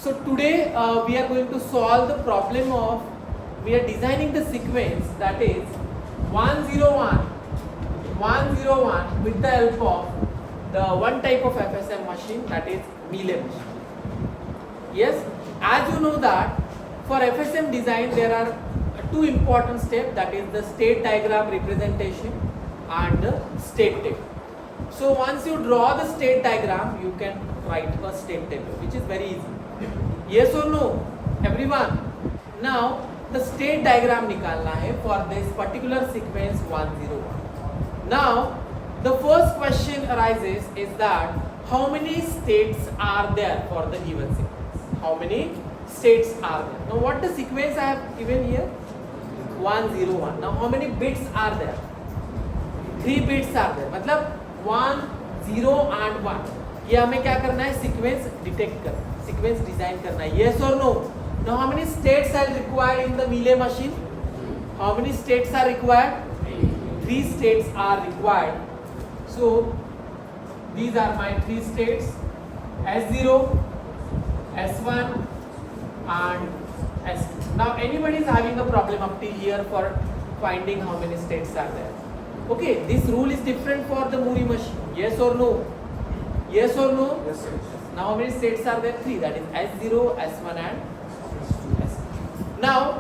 So today we are going to solve the problem of, we are designing the sequence that is 101 with the help of the one type of FSM machine, that is Mealy machine. Yes, as you know that for FSM design there are two important steps, that is the state diagram representation and the state table. So once you draw the state diagram, you can write a state table, which is very easy. Yes or no, everyone? Now the state diagram निकालना है for this particular sequence 101. Now the first question arises is that how many states are there for the given sequence? How many states are there? Now what the sequence I have given here? 101. Now how many bits are there? 3 bits are there. मतलब 1, 0 and 1. ये हमें क्या करना है? Sequence detect करना है, sequence design करना है. Yes or no? Now how many states are required in the Mealy machine? How many states are required? 3 states are required. So these are my 3 states: S0, S1 and S2. Now anybody is having a problem up to here for finding how many states are there. Okay, this rule is different for the Mealy machine. Yes or no? Yes or no? Yes, sir. Now how many states are there? 3. That is S0, S1 and S2. Now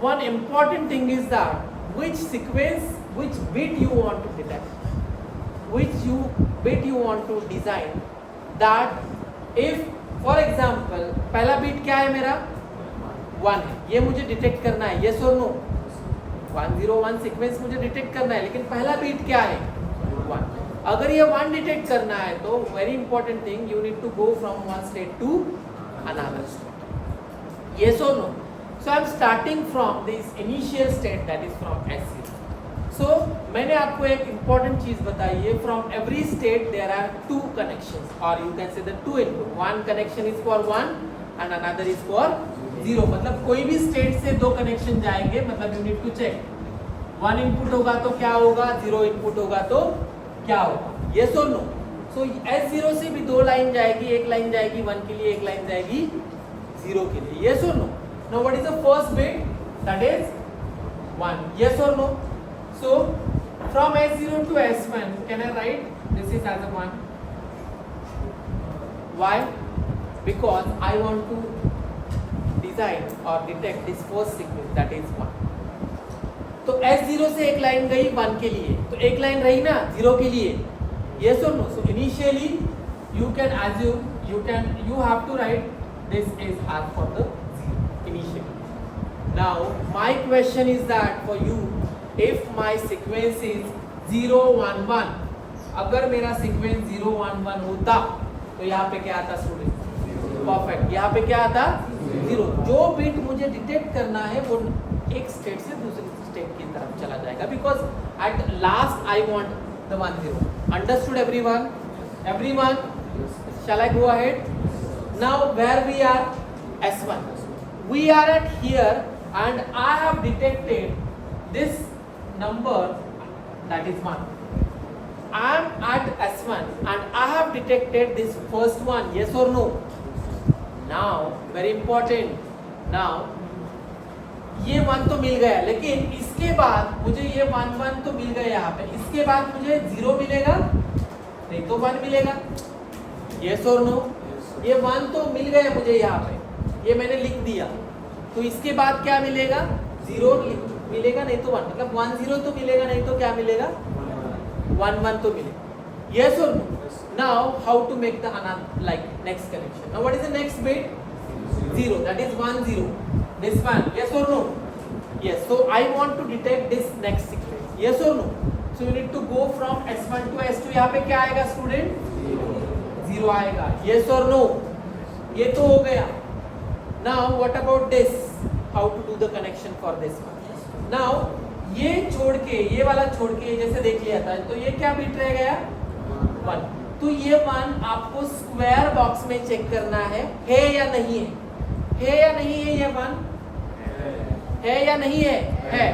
one important thing is that which sequence, which bit you want to detect, which bit you want to design. That if for example पहला bit क्या है मेरा? 1 है, ये मुझे detect करना है. Yes or no? 101 sequence मुझे डिटेक्ट करना है, लेकिन पहला बीट क्या है? 1. अगर ये 1 डिटेक्ट करना है तो very important thing, you need to go from one state to another state. Yes or no? So I am starting from this initial state, that is from S0. So मैंने आपको एक important चीज बताई है, from every state there are 2 connections, or you can say the 2 input. One connection is for 1 and another is for 0. मतलब कोई भी state से 2 कनेक्शन जाएंगे, मतलब you need to check. 1 input होगा तो क्या होगा, 0 इनपुट होगा तो क्या होगा. Yes or no? So S0 से भी 2 लाइन जाएगी, एक लाइन जाएगी 1 के लिए, एक लाइन जाएगी 0 के लिए. Yes or no? Now what is the first bit? That is 1. Yes or no? So from S0 to S1, can I write this is as a 1? Why? Because I want to design or detect this first sequence, that is 1. तो S0 से एक line गई 1 के लिए, तो एक line रही ना 0 के लिए. Yes or no? So initially you can assume, you have to write this is as for the 0 initially. Now my question is that for you, if my sequence is 0 1 1, अगर मेरा sequence 0 1 1 होता तो यहाँ पे क्या आता स्टूडेंट? परफेक्ट. यहाँ पे क्या आता? 0. जो बिट मुझे डिटेक्ट करना है वो एक स्टेट से दूसरी स्टेट की तरफ चला जाएगा, because at last I want the 1 0. Understood everyone? Everyone? Shall I go ahead? Now where we are? S1. We are at here and I have detected this number, that is 1. I am at S1 and I have detected this first one. Yes or no? Now very important. Now ये 1 तो मिल गया, लेकिन इसके बाद मुझे ये 1 1 तो मिल गया यहाँ पे, इसके बाद मुझे 0 मिलेगा नहीं तो 1 मिलेगा. Yes or no? ये 1 तो मिल गया मुझे यहाँ पे, ये मैंने लिख दिया, तो इसके बाद क्या मिलेगा? 0 मिलेगा नहीं तो 1. मतलब 1 0 तो मिलेगा नहीं तो क्या मिलेगा? 1 1 तो मिलेगा. Yes or no? Now how to make the like next connection? Now what is the next bit? 0. That is 1 0. This one. Yes or no? Yes. So I want to detect this next sequence. Yes or no? So you need to go from S1 to S2. यहाँ पे क्या आएगा student? 0 आएगा. Yes or no? ये तो हो गया. Now what about this? How to do the connection for this one? Now ये छोड़ के, ये वाला छोड़ के जैसे देख लिया था, तो ये क्या बिट रह गया? 1. तो ये 1 आपको स्क्वायर बॉक्स में चेक करना है या नहीं है? है या नहीं है? ये 1 है या नहीं है? है.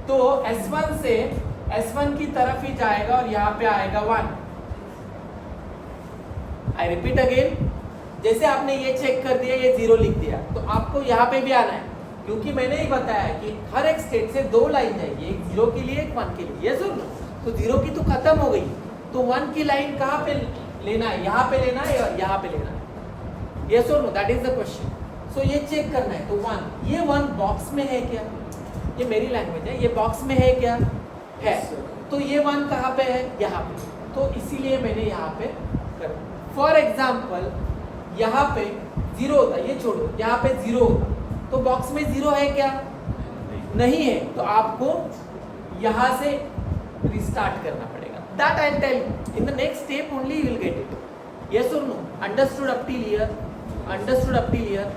तो S1 से S1 की तरफ ही जाएगा और यहाँ पे आएगा 1. I repeat again, जैसे आपने ये चेक कर दिया, ये 0 लिख दिया, तो आपको यहाँ पे भी आना है, क्योंकि मैंने ही बताया कि हर एक स्टेट से 2 लाइन जाएगी, एक 0 के लिए, एक 1 के लिए। ये सुन, तो 0 की तो खत्म हो गई, तो 1 की लाइन कहाँ पे लेना है? यहाँ पे लेना है और यहाँ पे लेना है। ये सुन, दैट इज द क्वेश्चन। सो ये चेक करना है। तो 1, ये 1 बॉक्स में है क्या? ये मेरी लैंग्वेज है, ये बॉक्स में है क्या? है। तो ये 1 कहाँ पे है? यहाँ पे। तो इसीलिए मैंने यहाँ पे कर, फॉर एग्जाम्पल यहाँ पे 0 होता, ये छोड़ो, यहाँ पे 0 होता, तो बॉक्स में 0 है क्या? नहीं है। तो आपको यहाँ से रिस्टार्ट करना पड़ेगा। That I tell you in the next step only you will get it. Yes और no? Understood up till here? Understood up till here?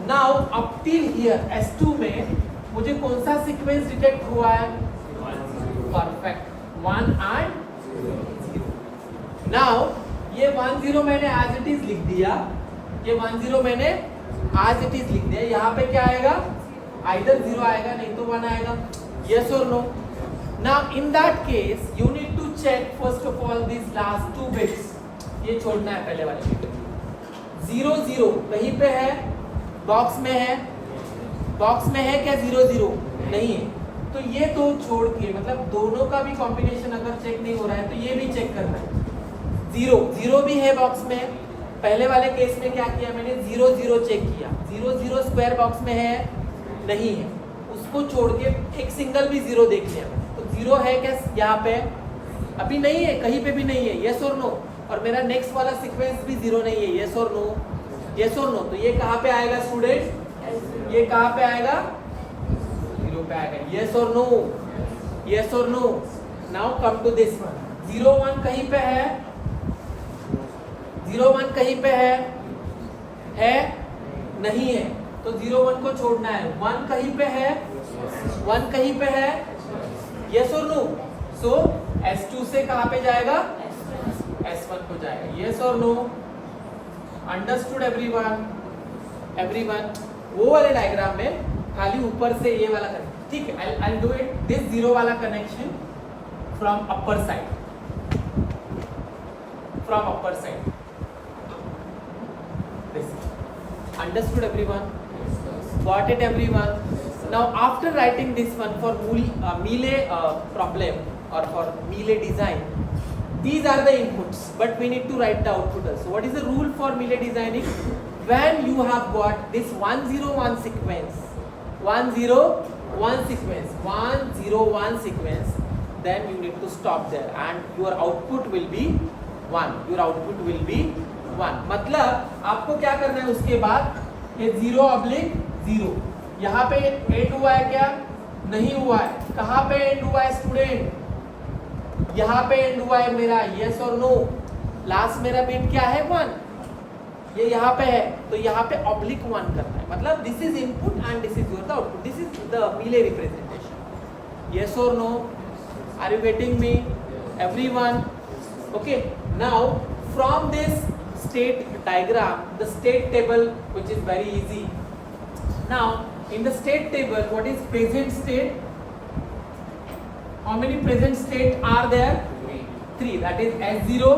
Now up till here S2 में मुझे कौन सा सीक्वेंस डिटेक्ट हुआ है? Perfect, 1 and 0। Now ये 1 0 मैंने as it is लिख दिया, ये 1 0 मैंने एज इट इज लिख दिया। यहाँ पे क्या आएगा? आइदर 0 आएगा, नहीं तो 1 आएगा। यस और no? Now in that case you need to check first of all this last 2 bits. ये छोड़ना है पहले वाले में। 0 0 कहीं पे है? बॉक्स में है? बॉक्स में है क्या 0 0? नहीं है। तो ये दो छोड़ के, मतलब दोनों का भी कॉम्बिनेशन अगर चेक नहीं हो रहा है तो ये भी चेक करना है। 0 0 भी है बॉक्स में। पहले वाले केस में क्या किया मैंने? 0 0 चेक किया। 0 0 स्क्वायर बॉक्स में है? नहीं है। उसको छोड़ के एक सिंगल भी 0 देख लिया। तो 0 है क्या यहाँ पे? अभी नहीं है, कहीं पे भी नहीं है। यस और नो? और मेरा नेक्स्ट वाला सीक्वेंस भी 0 नहीं है। यस और नो? यस और नो? तो ये कहाँ पे आएगा स्टूडेंट? ये कहाँ पे आएगा? 0 पे आएगा। यस और नो? यस और no? Now come to this one. 0 1 कहीं पे है? 0 1 कहीं पे है? है? नहीं है। तो 0 1 को छोड़ना है। 1 कहीं पे है? 1 कहीं पे है? यस और नो? सो S2 से कहाँ पे जाएगा? S1 को जाएगा। यस और नो? Understood everyone? एवरीवन? वो वाले डायग्राम में खाली ऊपर से ये वाला कनेक्शन, ठीक है? I'll do it this 0 वाला connection from upper side, from upper side. This understood everyone? Got it everyone? Now after writing this one for Mealy problem or for Mealy design, these are the inputs, but we need to write the output also. What is the rule for Mealy designing? When you have got this 1 0 1 sequence, 1 0 1 sequence, 1 0 1 sequence, then you need to stop there and your output will be 1. Your output will be 1. मतलब आपको क्या करना है उसके बाद? ये 0/0 यहाँ पे एंड हुआ है क्या? नहीं हुआ है। कहाँ पे एंड हुआ है स्टूडेंट? यहाँ पे एंड हुआ है मेरा। यस और नो? लास्ट मेरा बिट क्या है? 1। ये यहाँ पे है, तो यहाँ पे ऑब्लिक 1 करना है। मतलब this is input and this is your output. This is the Mealy representation. Yes और no? Are you getting me everyone? Okay, now from this state diagram, the state table, which is very easy. Now in the state table, what is present state? How many present state are there? 3. That is S0,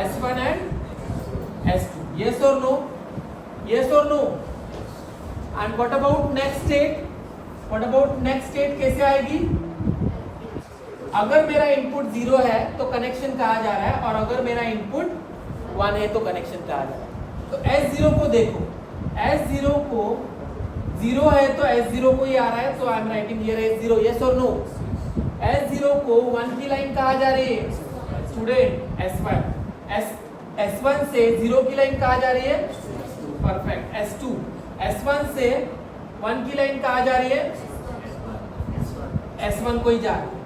S1 and S2. Yes or no? Yes or no? And what about next state? What about next state? कैसे आएगी? अगर मेरा input 0 है तो connection कहाँ जा रहा है, और अगर मेरा इनपुट 1 है तो कनेक्शन कहाँ जा रहा है? तो S0 को देखो, S0 को 0 है तो S0 को ही आ रहा है, तो I am writing here S0. Yes और नो? S0 को 1 की लाइन कहाँ जा रही है स्टूडेंट? S1. S1 से 0 की लाइन कहाँ जा रही है? Perfect, S2. S1 से 1 की लाइन कहाँ जा रही है? S1 को ही जा रही है।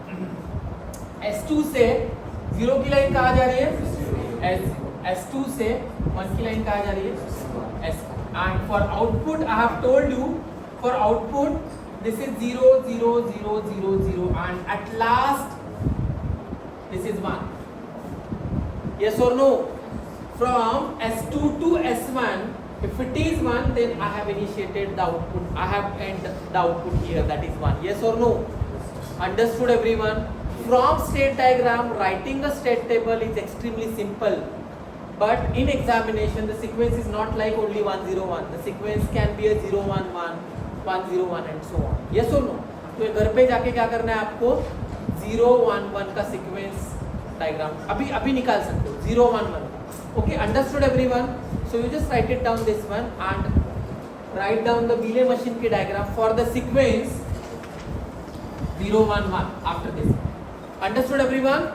S2 से 0 की लाइन कहाँ जा रही है? S2 से 1 की लाइन कहाँ जा रही है? S. And for output, I have told you, for output, this is 0, 0, 0, 0, 0, and at last, this is 1. Yes or no? From S2 to S1, if it is 1, then I have initiated the output. I have ended the output here, that is 1. Yes or no? Understood everyone? From state diagram, writing a state table is extremely simple. But in examination, the sequence is not like only 101. The sequence can be a 011, 101 and so on. Yes or no? तो ये घर पे जाके क्या करना है आपको 011 का सीक्वेंस डायग्राम अभी निकाल सकते हो 011 का. Okay, understood everyone? So you just write it down this one and write down the Mealy machine की diagram for the sequence 011 after this. Understood everyone?